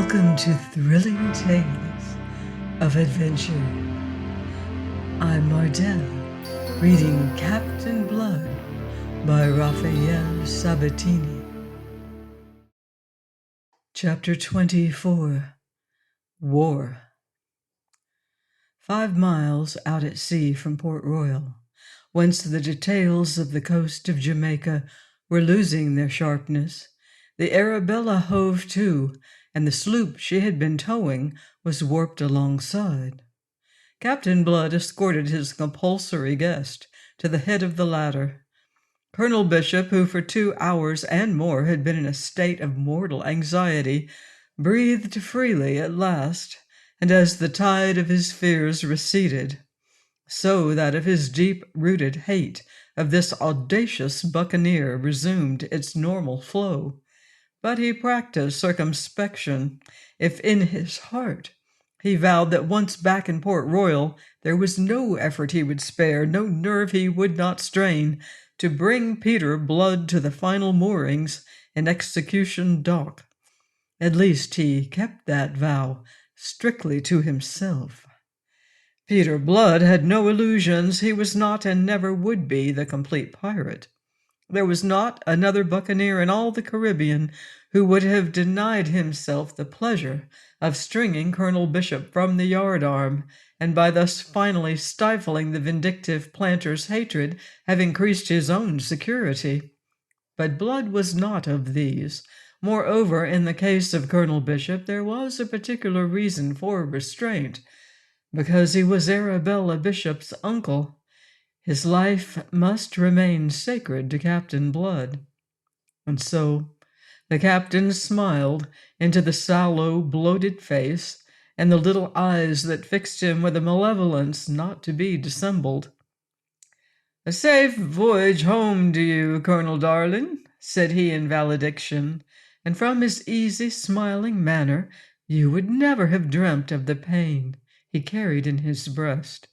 Welcome to Thrilling Tales of Adventure. I'm Mardell, reading Captain Blood by Raphael Sabatini. Chapter 24, War. 5 miles out at sea from Port Royal, whence the details of the coast of Jamaica were losing their sharpness, the Arabella hove to, and the sloop she had been towing was warped alongside. Captain Blood escorted his compulsory guest to the head of the ladder. Colonel Bishop, who for 2 hours and more had been in a state of mortal anxiety, breathed freely at last, and as the tide of his fears receded, so that of his deep-rooted hate of this audacious buccaneer resumed its normal flow. But he practiced circumspection, if in his heart he vowed that once back in Port Royal there was no effort he would spare, no nerve he would not strain, to bring Peter Blood to the final moorings in Execution Dock. At least he kept that vow strictly to himself. Peter Blood had no illusions. He was not and never would be the complete pirate. There was not another buccaneer in all the Caribbean who would have denied himself the pleasure of stringing Colonel Bishop from the yardarm, and by thus finally stifling the vindictive planter's hatred, have increased his own security. But Blood was not of these. Moreover, in the case of Colonel Bishop, there was a particular reason for restraint, because he was Arabella Bishop's uncle. His life must remain sacred to Captain Blood. And so the captain smiled into the sallow, bloated face and the little eyes that fixed him with a malevolence not to be dissembled. "A safe voyage home to you, Colonel Darling," said he in valediction, and from his easy, smiling manner you would never have dreamt of the pain he carried in his breast.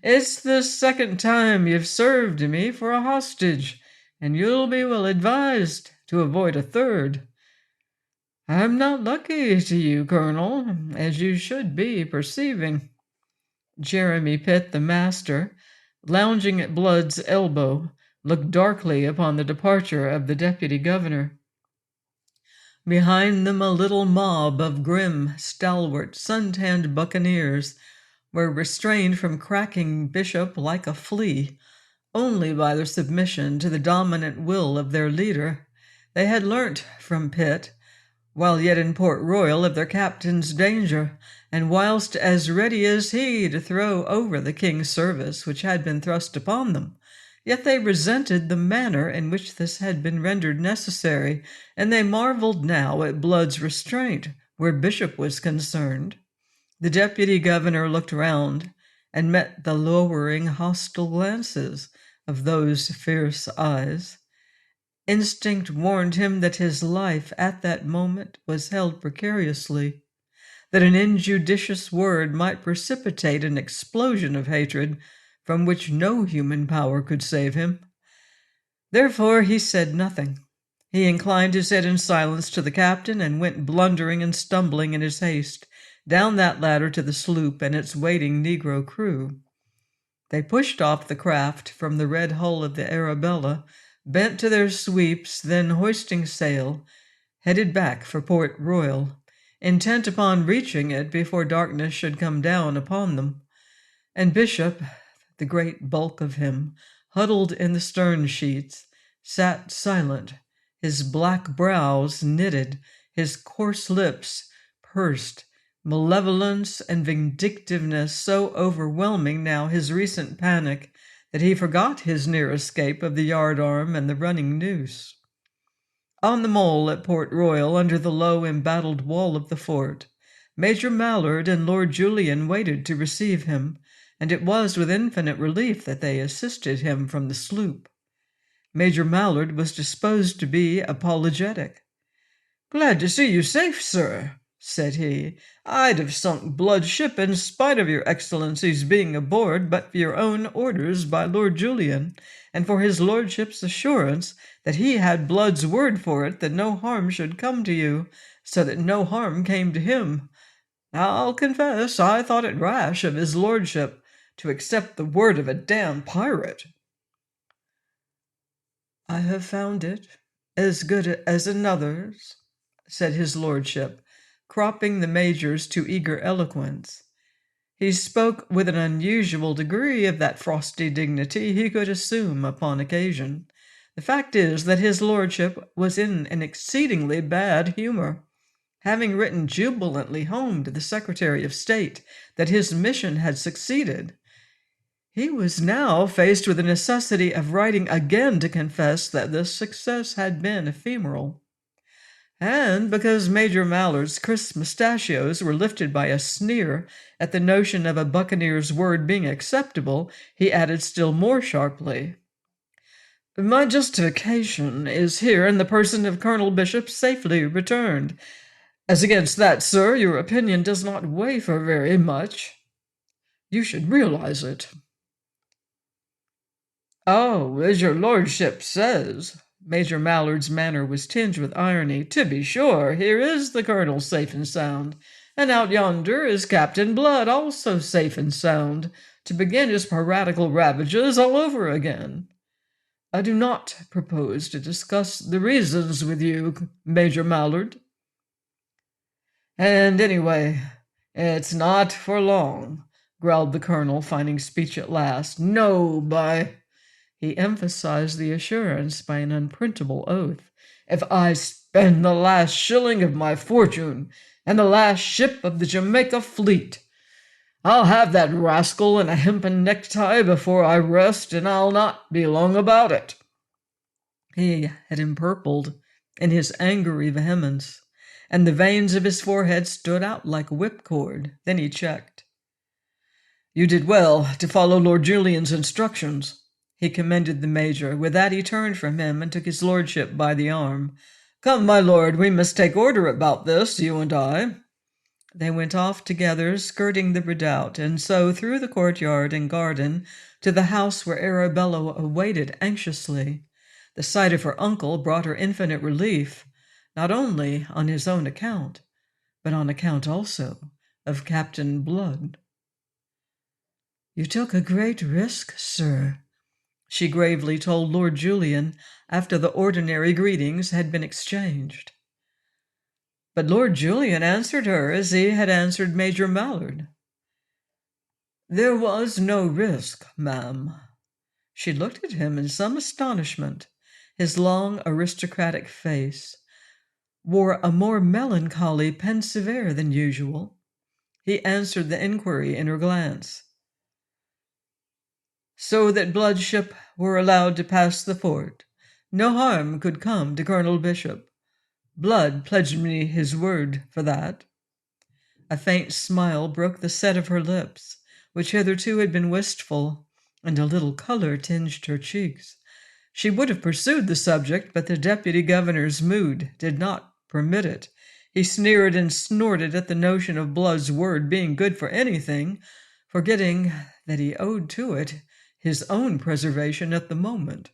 "It's the second time you've served me for a hostage, and you'll be well advised to avoid a third. I'm not lucky to you, Colonel, as you should be perceiving." Jeremy Pitt, the master, lounging at Blood's elbow, looked darkly upon the departure of the deputy governor. Behind them a little mob of grim, stalwart, sun-tanned buccaneers were restrained from cracking Bishop like a flea, only by their submission to the dominant will of their leader. They had learnt from Pitt, while yet in Port Royal, of their captain's danger, and whilst as ready as he to throw over the king's service which had been thrust upon them, yet they resented the manner in which this had been rendered necessary, and they marvelled now at Blood's restraint where Bishop was concerned. The deputy governor looked round and met the lowering, hostile glances of those fierce eyes. Instinct warned him that his life at that moment was held precariously, that an injudicious word might precipitate an explosion of hatred from which no human power could save him. Therefore he said nothing. He inclined his head in silence to the captain and went blundering and stumbling in his haste down that ladder to the sloop and its waiting Negro crew. They pushed off the craft from the red hull of the Arabella, bent to their sweeps, then hoisting sail, headed back for Port Royal, intent upon reaching it before darkness should come down upon them. And Bishop, the great bulk of him, huddled in the stern sheets, sat silent, his black brows knitted, his coarse lips pursed, malevolence and vindictiveness so overwhelming now his recent panic that he forgot his near escape of the yardarm and the running noose. On the mole at Port Royal, under the low embattled wall of the fort, Major Mallard and Lord Julian waited to receive him, and it was with infinite relief that they assisted him from the sloop. Major Mallard was disposed to be apologetic. "Glad to see you safe, sir," said he. "I'd have sunk Blood's ship in spite of your Excellency's being aboard but for your own orders by Lord Julian, and for his lordship's assurance that he had Blood's word for it that no harm should come to you, so that no harm came to him. I'll confess I thought it rash of his lordship to accept the word of a damned pirate." "I have found it as good as another's," said his lordship, cropping the major's too eager eloquence. He spoke with an unusual degree of that frosty dignity he could assume upon occasion. The fact is that his lordship was in an exceedingly bad humor. Having written jubilantly home to the Secretary of State that his mission had succeeded, he was now faced with the necessity of writing again to confess that this success had been ephemeral. And because Major Mallard's crisp mustachios were lifted by a sneer at the notion of a buccaneer's word being acceptable, he added still more sharply, "My justification is here in the person of Colonel Bishop safely returned. As against that, sir, your opinion does not weigh for very much. You should realize it." "Oh, as your lordship says." Major Mallard's manner was tinged with irony. "To be sure, here is the colonel safe and sound, and out yonder is Captain Blood, also safe and sound, to begin his piratical ravages all over again. I do not propose to discuss the reasons with you, Major Mallard. And anyway, it's not for long," growled the colonel, finding speech at last. "No, by—" He emphasized the assurance by an unprintable oath. "If I spend the last shilling of my fortune and the last ship of the Jamaica fleet, I'll have that rascal in a hempen necktie before I rest, and I'll not be long about it." He had empurpled in his angry vehemence, and the veins of his forehead stood out like whipcord. Then he checked. "You did well to follow Lord Julian's instructions," he commended the major. With that he turned from him and took his lordship by the arm. "Come, my lord, we must take order about this, you and I." They went off together, skirting the redoubt, and so through the courtyard and garden to the house where Arabella awaited anxiously. The sight of her uncle brought her infinite relief, not only on his own account, but on account also of Captain Blood. "You took a great risk, sir," she gravely told Lord Julian after the ordinary greetings had been exchanged. But Lord Julian answered her as he had answered Major Mallard. "There was no risk, ma'am." She looked at him in some astonishment. His long, aristocratic face wore a more melancholy, pensive air than usual. He answered the inquiry in her glance. "So that Blood's ship were allowed to pass the fort, no harm could come to Colonel Bishop. Blood pledged me his word for that." A faint smile broke the set of her lips, which hitherto had been wistful, and a little color tinged her cheeks. She would have pursued the subject, but the deputy governor's mood did not permit it. He sneered and snorted at the notion of Blood's word being good for anything, forgetting that he owed to it his own preservation at the moment.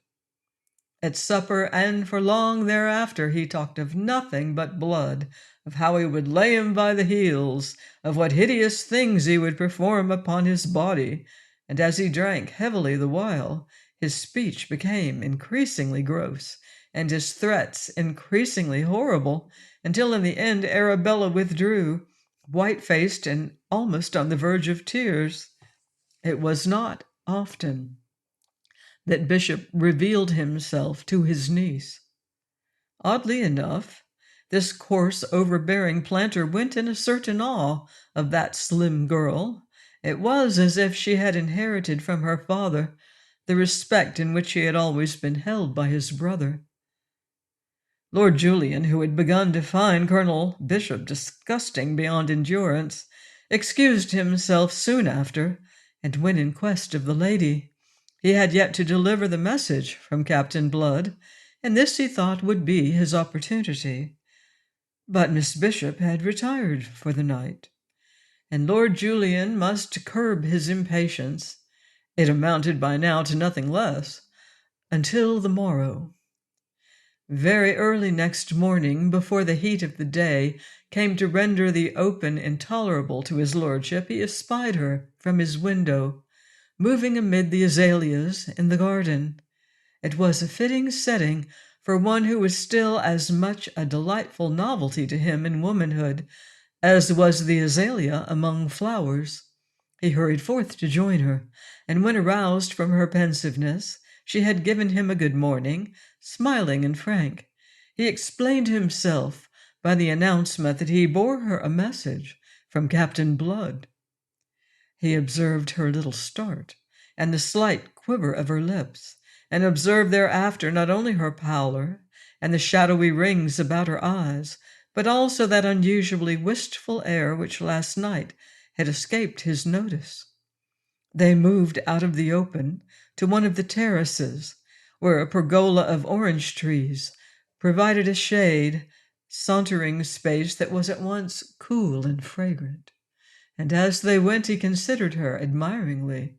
At supper and for long thereafter he talked of nothing but Blood, of how he would lay him by the heels, of what hideous things he would perform upon his body, and as he drank heavily the while, his speech became increasingly gross, and his threats increasingly horrible, until in the end Arabella withdrew, white-faced and almost on the verge of tears. It was not often that Bishop revealed himself to his niece. Oddly enough, this coarse, overbearing planter went in a certain awe of that slim girl. It was as if she had inherited from her father the respect in which he had always been held by his brother. Lord Julian, who had begun to find Colonel Bishop disgusting beyond endurance, excused himself soon after, and went in quest of the lady. He had yet to deliver the message from Captain Blood, and this he thought would be his opportunity. But Miss Bishop had retired for the night, and Lord Julian must curb his impatience. It amounted by now to nothing less, until the morrow. Very early next morning, before the heat of the day came to render the open intolerable to his lordship, he espied her from his window, moving amid the azaleas in the garden. It was a fitting setting for one who was still as much a delightful novelty to him in womanhood as was the azalea among flowers. He hurried forth to join her, and when aroused from her pensiveness, she had given him a good morning, smiling and frank. He explained himself by the announcement that he bore her a message from Captain Blood. He observed her little start, and the slight quiver of her lips, and observed thereafter not only her pallor and the shadowy rings about her eyes, but also that unusually wistful air which last night had escaped his notice. They moved out of the open to one of the terraces, where a pergola of orange trees provided a shade, sauntering space that was at once cool and fragrant. And as they went, he considered her admiringly,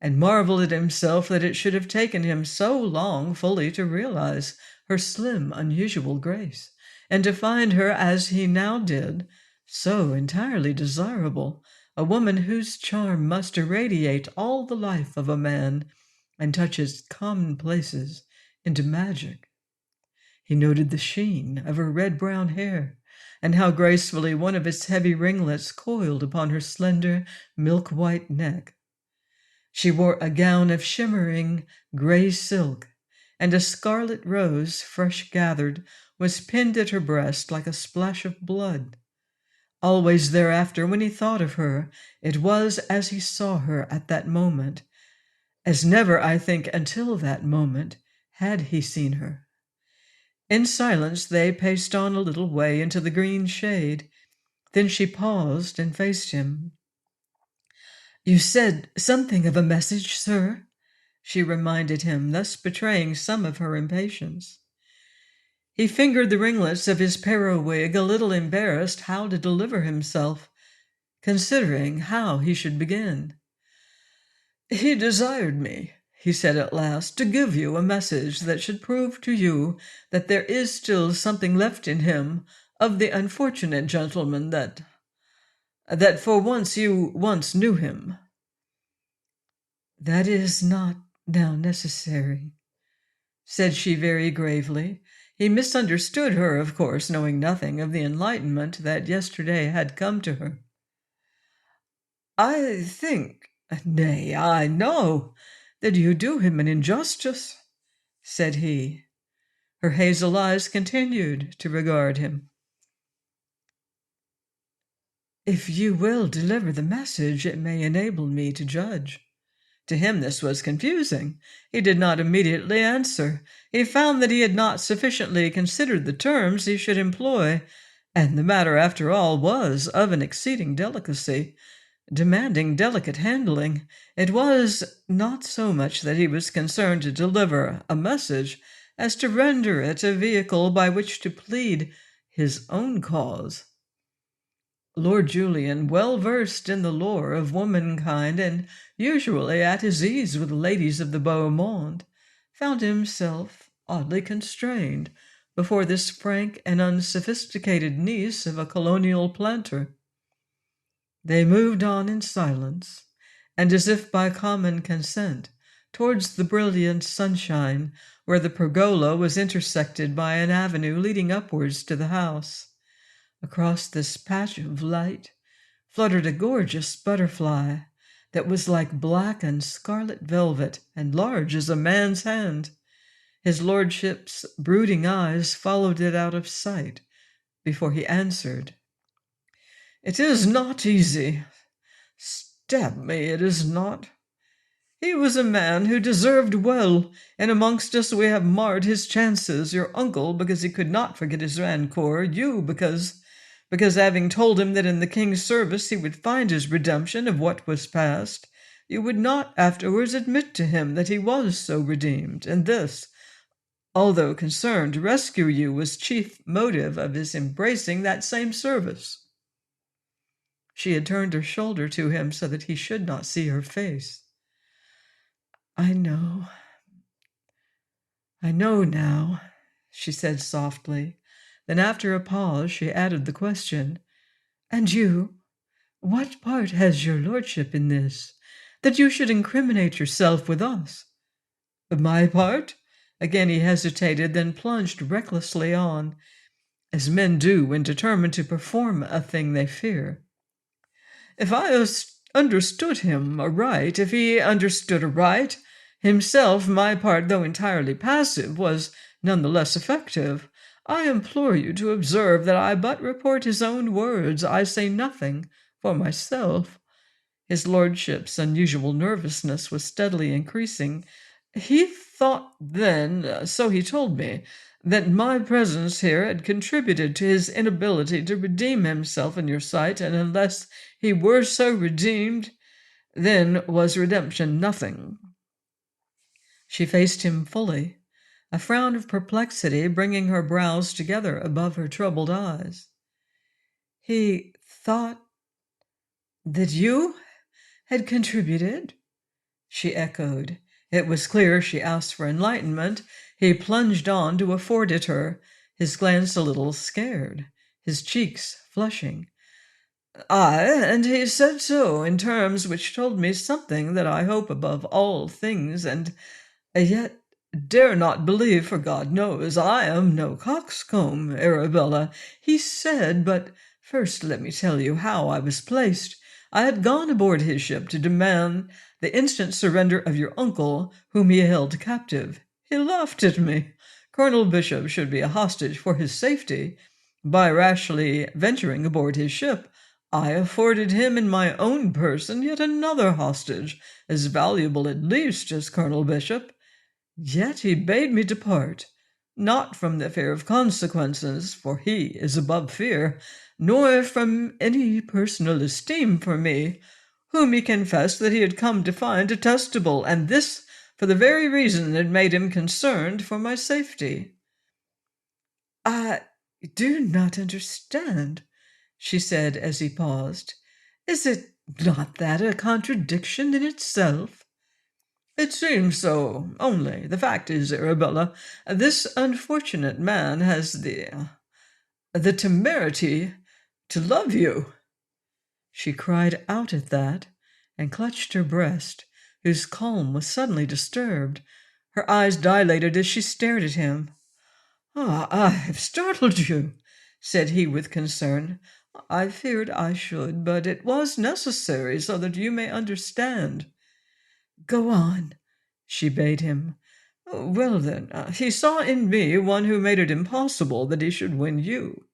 and marveled at himself that it should have taken him so long fully to realize her slim, unusual grace, and to find her, as he now did, so entirely desirable, a woman whose charm must irradiate all the life of a man and touch its commonplaces into magic. He noted the sheen of her red-brown hair, and how gracefully one of its heavy ringlets coiled upon her slender, milk-white neck. She wore a gown of shimmering gray silk, and a scarlet rose, fresh gathered, was pinned at her breast like a splash of blood. Always thereafter, when he thought of her, it was as he saw her at that moment, as never, I think, until that moment, had he seen her. In silence they paced on a little way into the green shade. Then she paused and faced him. "You said something of a message, sir," she reminded him, thus betraying some of her impatience. He fingered the ringlets of his periwig, a little embarrassed how to deliver himself, considering how he should begin. "He desired me," he said at last, "to give you a message that should prove to you that there is still something left in him of the unfortunate gentleman that for once you once knew him." "That is not now necessary," said she very gravely. He misunderstood her, of course, knowing nothing of the enlightenment that yesterday had come to her. "I think, nay, I know, that you do him an injustice," said he. Her hazel eyes continued to regard him. "If you will deliver the message, it may enable me to judge." To him this was confusing. He did not immediately answer. He found that he had not sufficiently considered the terms he should employ, and the matter, after all, was of an exceeding delicacy, demanding delicate handling. It was not so much that he was concerned to deliver a message as to render it a vehicle by which to plead his own cause. Lord Julian, well versed in the lore of womankind and usually at his ease with the ladies of the beau monde, found himself oddly constrained before this frank and unsophisticated niece of a colonial planter. They moved on in silence, and as if by common consent, towards the brilliant sunshine, where the pergola was intersected by an avenue leading upwards to the house. Across this patch of light fluttered a gorgeous butterfly that was like black and scarlet velvet and large as a man's hand. His lordship's brooding eyes followed it out of sight before he answered. "It is not easy. Stab me, it is not. He was a man who deserved well, and amongst us we have marred his chances, your uncle because he could not forget his rancour, you because having told him that in the king's service he would find his redemption of what was past, you would not afterwards admit to him that he was so redeemed, and this, although concerned to rescue you, was chief motive of his embracing that same service." She had turned her shoulder to him so that he should not see her face. I know now," she said softly. Then after a pause she added the question, "And you? What part has your lordship in this, that you should incriminate yourself with us?" "My part?" Again he hesitated, then plunged recklessly on, as men do when determined to perform a thing they fear. "If I understood him aright, if he understood aright himself, my part, though entirely passive, was none the less effective. I implore you to observe that I but report his own words. I say nothing for myself." His lordship's unusual nervousness was steadily increasing. "He thought then, so he told me, that my presence here had contributed to his inability to redeem himself in your sight, and unless he were so redeemed, then was redemption nothing." She faced him fully, a frown of perplexity bringing her brows together above her troubled eyes. "He thought that you had contributed?" she echoed. It was clear she asked for enlightenment. He plunged on to afford it her, his glance a little scared, his cheeks flushing. "Aye, and he said so in terms which told me something that I hope above all things, and yet dare not believe, for God knows I am no coxcomb, Arabella. He said, but first let me tell you how I was placed. I had gone aboard his ship to demand the instant surrender of your uncle, whom he held captive. He laughed at me. Colonel Bishop should be a hostage for his safety. By rashly venturing aboard his ship, I afforded him in my own person yet another hostage, as valuable at least as Colonel Bishop. Yet he bade me depart, not from the fear of consequences, for he is above fear, nor from any personal esteem for me, whom he confessed that he had come to find detestable, and this for the very reason that made him concerned for my safety." "I do not understand," she said as he paused. "Is it not that a contradiction in itself?" "It seems so. Only the fact is, Arabella, this unfortunate man has the temerity to love you." She cried out at that, and clutched her breast, whose calm was suddenly disturbed. Her eyes dilated as she stared at him. "Ah, I have startled you," said he with concern. "I feared I should, but it was necessary so that you may understand." "Go on," she bade him. "Well, then, he saw in me one who made it impossible that he should win you.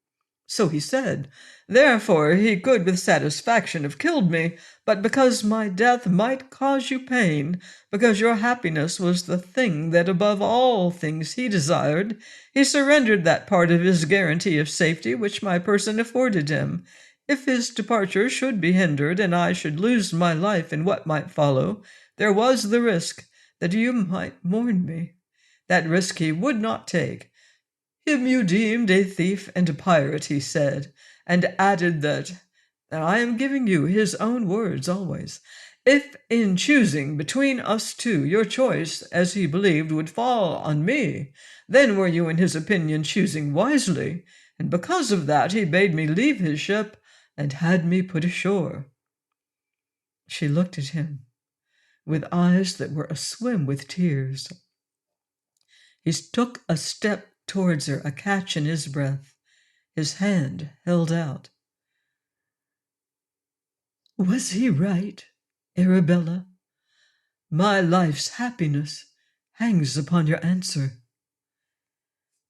So he said. Therefore he could with satisfaction have killed me, but because my death might cause you pain, because your happiness was the thing that above all things he desired, he surrendered that part of his guarantee of safety which my person afforded him. If his departure should be hindered, and I should lose my life in what might follow, there was the risk that you might mourn me. That risk he would not take. Him you deemed a thief and a pirate, he said, and added that, and I am giving you his own words always, if in choosing between us two your choice, as he believed, would fall on me, then were you in his opinion choosing wisely, and because of that he bade me leave his ship and had me put ashore." She looked at him with eyes that were aswim with tears. He took a step towards her, a catch in his breath, his hand held out. "Was he right, Arabella? My life's happiness hangs upon your answer."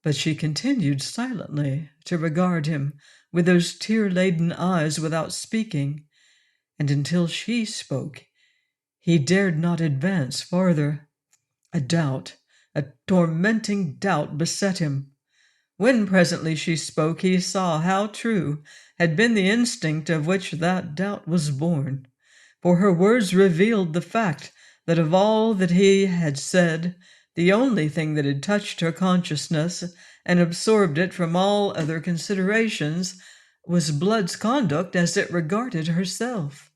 But she continued silently to regard him with those tear-laden eyes without speaking, and until she spoke, he dared not advance farther. A doubt, a tormenting doubt beset him. When presently she spoke, he saw how true had been the instinct of which that doubt was born, for her words revealed the fact that of all that he had said, the only thing that had touched her consciousness and absorbed it from all other considerations was Blood's conduct as it regarded herself.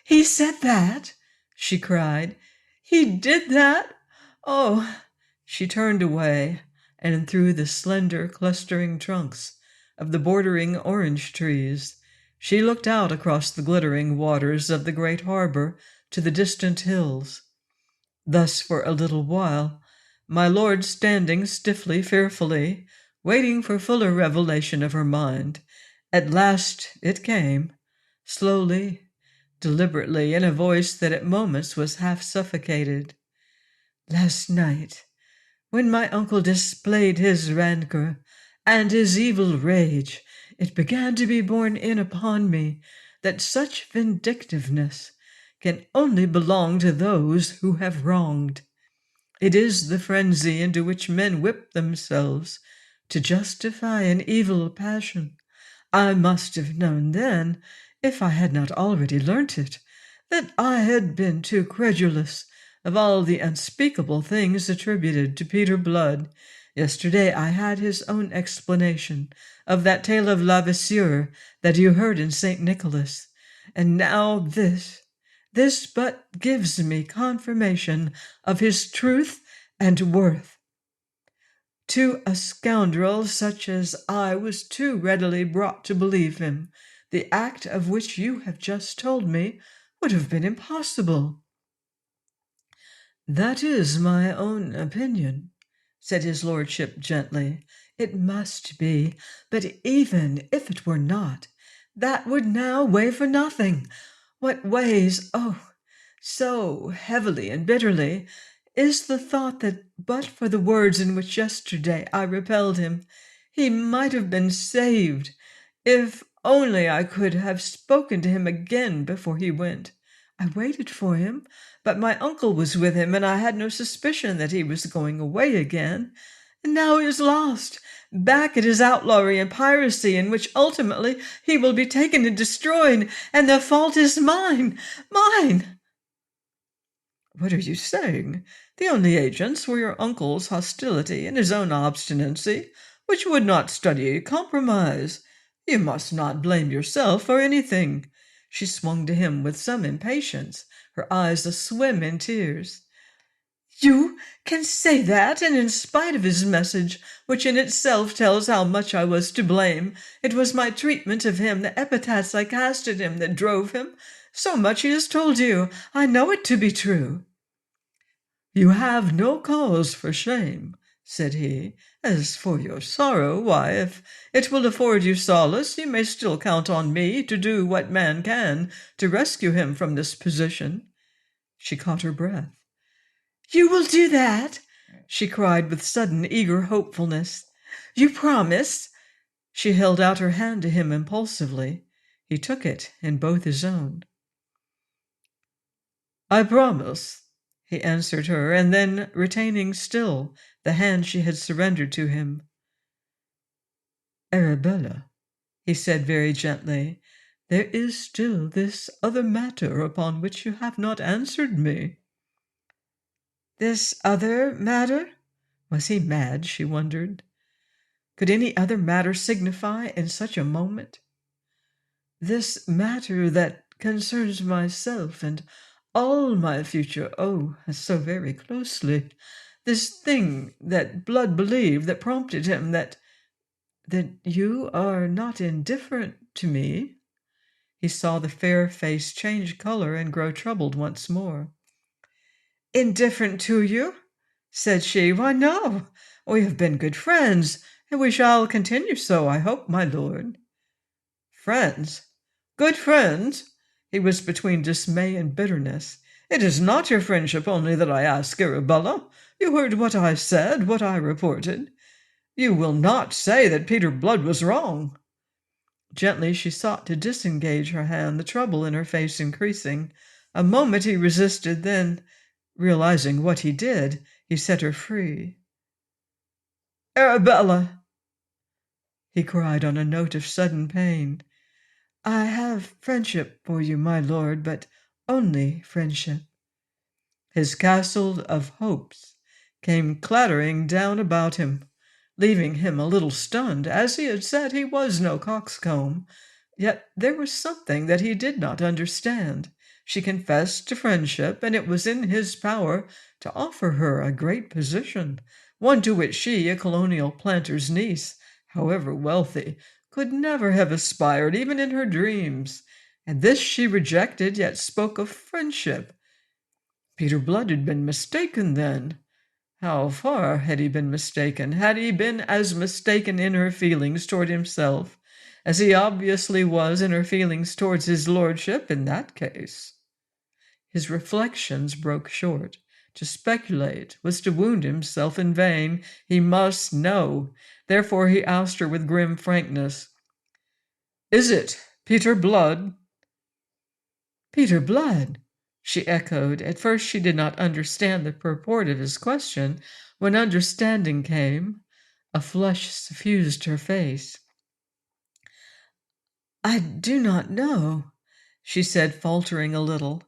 "He said that?" she cried. "He did that? Oh!" She turned away, and through the slender, clustering trunks of the bordering orange trees, she looked out across the glittering waters of the great harbor to the distant hills. Thus for a little while, my lord standing stiffly, fearfully, waiting for fuller revelation of her mind. At last it came, slowly, deliberately, in a voice that at moments was half suffocated. Last night, when my uncle displayed his rancor and his evil rage, it began to be borne in upon me that such vindictiveness can only belong to those who have wronged. It is the frenzy into which men whip themselves to justify an evil passion. I must have known then, if I had not already learnt it, that I had been too credulous of all the unspeakable things attributed to Peter Blood. Yesterday I had his own explanation of that tale of Lavisseur that you heard in St. Nicholas, and now this but gives me confirmation of his truth and worth. To a scoundrel such as I was too readily brought to believe him. The act of which you have just told me would have been impossible. That is my own opinion, said his lordship gently. It must be, but even if it were not, that would now weigh for nothing. What weighs, oh, so heavily and bitterly, is the thought that but for the words in which yesterday I repelled him, he might have been saved, if only I could have spoken to him again before he went. I waited for him, but my uncle was with him, and I had no suspicion that he was going away again. And now he is lost, back at his outlawry and piracy, in which ultimately he will be taken and destroyed, and the fault is mine. What are you saying? The only agents were your uncle's hostility and his own obstinacy, which would not study compromise. You must not blame yourself for anything. She swung to him with some impatience, her eyes aswim in tears. You can say that, and in spite of his message, which in itself tells how much I was to blame, it was my treatment of him, the epithets I cast at him, that drove him. So much he has told you. I know it to be true. You have no cause for shame, said he. As for your sorrow, why, if it will afford you solace, you may still count on me to do what man can to rescue him from this position. She caught her breath. You will do that? She cried with sudden, eager hopefulness. You promise? She held out her hand to him impulsively. He took it in both his own. I promise, he answered her, and then, retaining still the hand she had surrendered to him. Arabella, he said very gently, there is still this other matter upon which you have not answered me. This other matter? Was he mad, she wondered? Could any other matter signify in such a moment? This matter that concerns myself and all my future, oh, so very closely. This thing that Blood believed, that prompted him, that you are not indifferent to me. He saw the fair face change color and grow troubled once more. Indifferent to you? Said she. Why, no. We have been good friends, and we shall continue so, I hope, my lord. Friends? Good friends? He was between dismay and bitterness. It is not your friendship only that I ask, Arabella. You heard what I said, what I reported. You will not say that Peter Blood was wrong. Gently she sought to disengage her hand, the trouble in her face increasing. A moment he resisted, then, realizing what he did, he set her free. Arabella, he cried on a note of sudden pain, I have friendship for you, my lord, but only friendship. His castle of hopes came clattering down about him, leaving him a little stunned. As he had said, he was no coxcomb, yet there was something that he did not understand. She confessed to friendship, and it was in his power to offer her a great position. one to which she, a colonial planter's niece, however wealthy, could never have aspired even in her dreams. And this she rejected, yet spoke of friendship. Peter Blood had been mistaken then. How far had he been mistaken? Had he been as mistaken in her feelings toward himself as he obviously was in her feelings towards his lordship in that case? His reflections broke short. To speculate was to wound himself in vain. He must know. Therefore he asked her with grim frankness, "Is it Peter Blood?" "Peter Blood?" she echoed. At first she did not understand the purport of his question. When understanding came, a flush suffused her face. "I do not know," she said, faltering a little.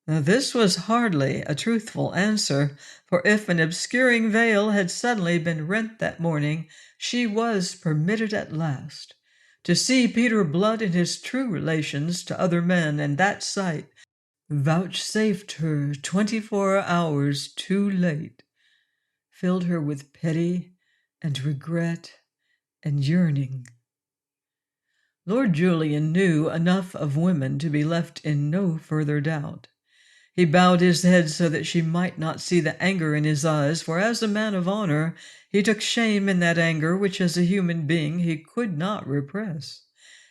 This was hardly a truthful answer, for if an obscuring veil had suddenly been rent that morning, she was permitted at last to see Peter Blood in his true relations to other men, and that sight, vouchsafed her 24 hours too late, filled her with pity and regret and yearning. Lord Julian knew enough of women to be left in no further doubt. He bowed his head so that she might not see the anger in his eyes, for as a man of honor, he took shame in that anger which as a human being he could not repress.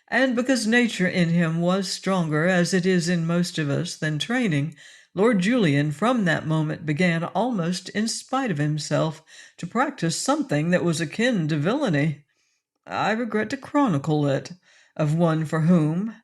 And because nature in him was stronger, as it is in most of us, than training, Lord Julian from that moment began, almost in spite of himself, to practice something that was akin to villainy. I regret to chronicle it, of one for whom,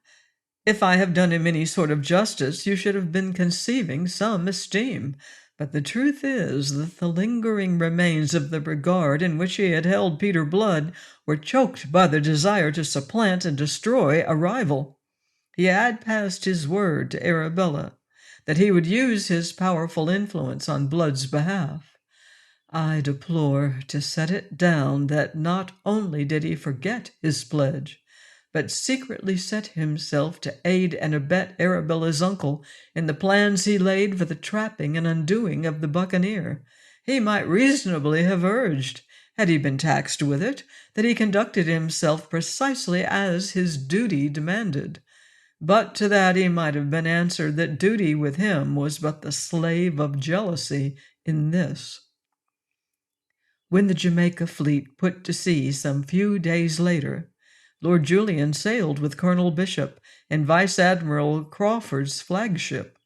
if I have done him any sort of justice, you should have been conceiving some esteem. But the truth is that the lingering remains of the regard in which he had held Peter Blood were choked by the desire to supplant and destroy a rival. He had passed his word to Arabella that he would use his powerful influence on Blood's behalf. I deplore to set it down that not only did he forget his pledge, but secretly set himself to aid and abet Arabella's uncle in the plans he laid for the trapping and undoing of the buccaneer. He might reasonably have urged, had he been taxed with it, that he conducted himself precisely as his duty demanded. But to that he might have been answered that duty with him was but the slave of jealousy in this. When the Jamaica fleet put to sea some few days later, Lord Julian sailed with Colonel Bishop and Vice Admiral Crawford's flagship.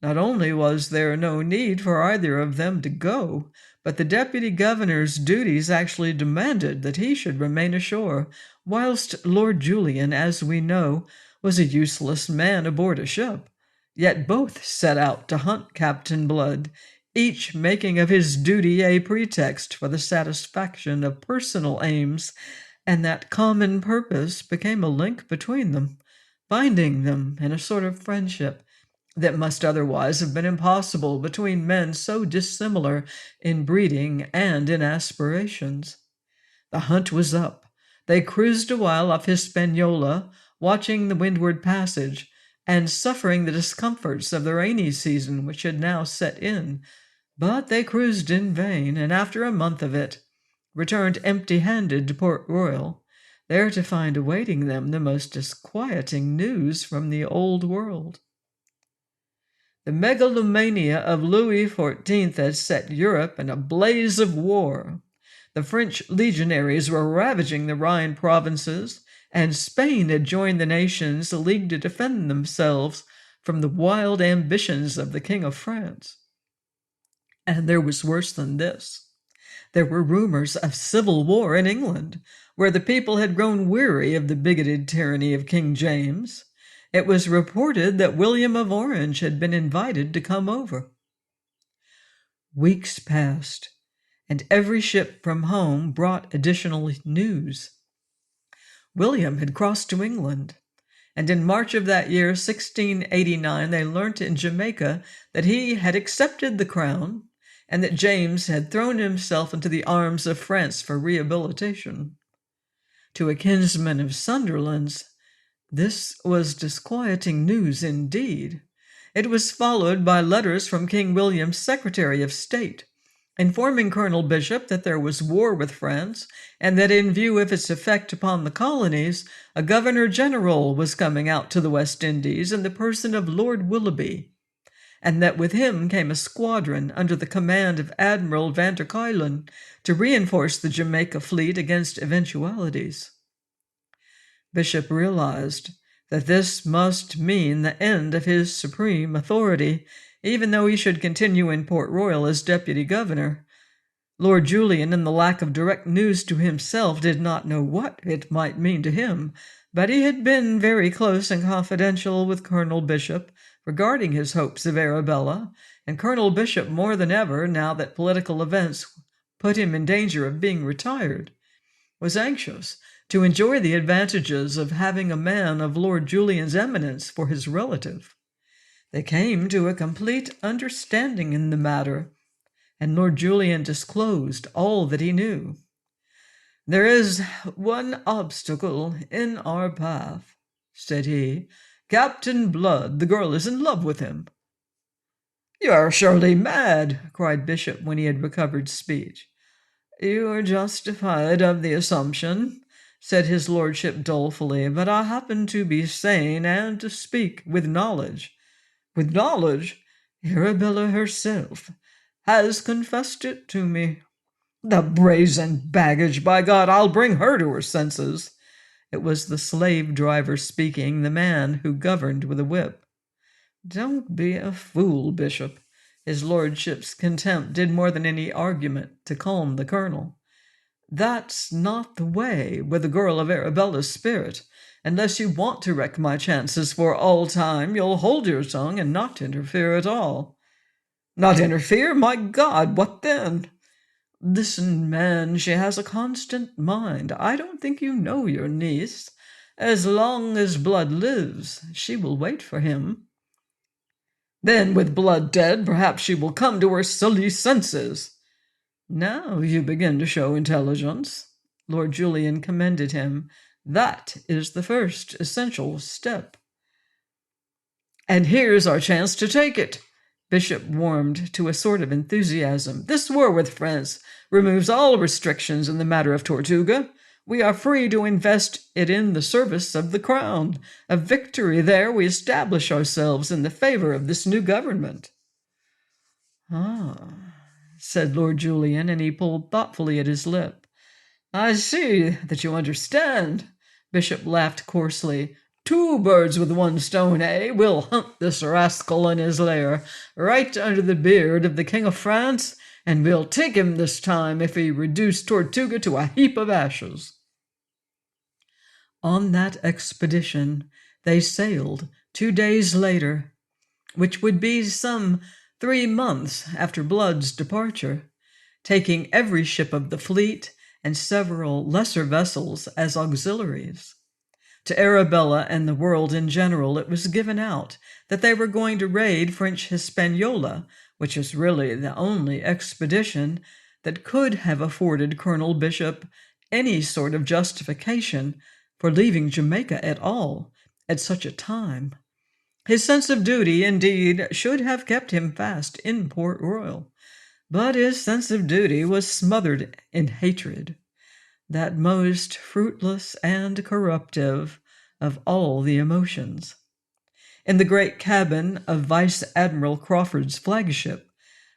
Not only was there no need for either of them to go, but the deputy governor's duties actually demanded that he should remain ashore, whilst Lord Julian, as we know, was a useless man aboard a ship. Yet both set out to hunt Captain Blood, each making of his duty a pretext for the satisfaction of personal aims, and that common purpose became a link between them, binding them in a sort of friendship that must otherwise have been impossible between men so dissimilar in breeding and in aspirations. The hunt was up. They cruised a while off Hispaniola, watching the windward passage, and suffering the discomforts of the rainy season which had now set in. But they cruised in vain, and after a month of it, returned empty-handed to Port Royal, there to find awaiting them the most disquieting news from the old world. The megalomania of Louis XIV had set Europe in a blaze of war. The French legionaries were ravaging the Rhine provinces, and Spain had joined the nations leagued to defend themselves from the wild ambitions of the King of France. And there was worse than this. There were rumors of civil war in England, where the people had grown weary of the bigoted tyranny of King James. It was reported that William of Orange had been invited to come over. Weeks passed, and every ship from home brought additional news. William had crossed to England, and in March of that year, 1689, they learnt in Jamaica that he had accepted the crown, and that James had thrown himself into the arms of France for rehabilitation. To a kinsman of Sunderland's, this was disquieting news indeed. It was followed by letters from King William's Secretary of State, informing Colonel Bishop that there was war with France and that in view of its effect upon the colonies, a governor-general was coming out to the West Indies in the person of Lord Willoughby, and that with him came a squadron under the command of Admiral van der Kuylen to reinforce the Jamaica fleet against eventualities. Bishop realized that this must mean the end of his supreme authority, even though he should continue in Port Royal as deputy governor. Lord Julian, in the lack of direct news to himself, did not know what it might mean to him, but he had been very close and confidential with Colonel Bishop regarding his hopes of Arabella, and Colonel Bishop, more than ever, now that political events put him in danger of being retired, was anxious to enjoy the advantages of having a man of Lord Julian's eminence for his relative. They came to a complete understanding in the matter, and Lord Julian disclosed all that he knew. "There is one obstacle in our path," said he. "Captain Blood, the girl is in love with him." "You are surely mad," cried Bishop when he had recovered speech. "You are justified of the assumption," said his lordship dolefully, "but I happen to be sane and to speak with knowledge." "With knowledge?" "Arabella herself has confessed it to me." "The brazen baggage! By God, I'll bring her to her senses." It was the slave driver speaking, the man who governed with a whip. "Don't be a fool, Bishop." His lordship's contempt did more than any argument to calm the colonel. "That's not the way with a girl of Arabella's spirit. Unless you want to wreck my chances for all time, you'll hold your tongue and not interfere at all." "Not interfere? My God, what then?" "Listen, man, she has a constant mind. I don't think you know your niece. As long as Blood lives, she will wait for him." "Then, with Blood dead, perhaps she will come to her silly senses." "Now you begin to show intelligence." Lord Julian commended him. "That is the first essential step." "And here's our chance to take it." Bishop warmed to a sort of enthusiasm. "This war with France removes all restrictions in the matter of Tortuga. We are free to invest it in the service of the crown. A victory there, we establish ourselves in the favor of this new government." "Ah," said Lord Julian, and he pulled thoughtfully at his lip. "I see that you understand." Bishop laughed coarsely. "Two birds with one stone, eh? We'll hunt this rascal in his lair, right under the beard of the King of France, and we'll take him this time if he reduce Tortuga to a heap of ashes." On that expedition they sailed 2 days later, which would be some 3 months after Blood's departure, taking every ship of the fleet and several lesser vessels as auxiliaries. To Arabella and the world in general it was given out that they were going to raid French Hispaniola, which was really the only expedition that could have afforded Colonel Bishop any sort of justification for leaving Jamaica at all at such a time. His sense of duty, indeed, should have kept him fast in Port Royal, but his sense of duty was smothered in hatred, that most fruitless and corruptive of all the emotions. In the great cabin of Vice Admiral Crawford's flagship,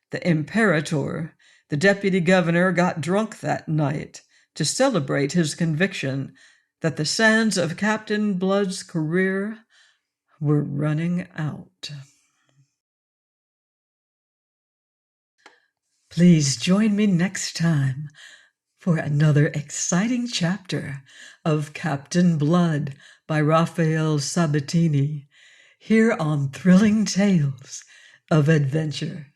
the Imperator, the deputy governor got drunk that night to celebrate his conviction that the sands of Captain Blood's career were running out. Please join me next time for another exciting chapter of Captain Blood by Raphael Sabatini, here on Thrilling Tales of Adventure.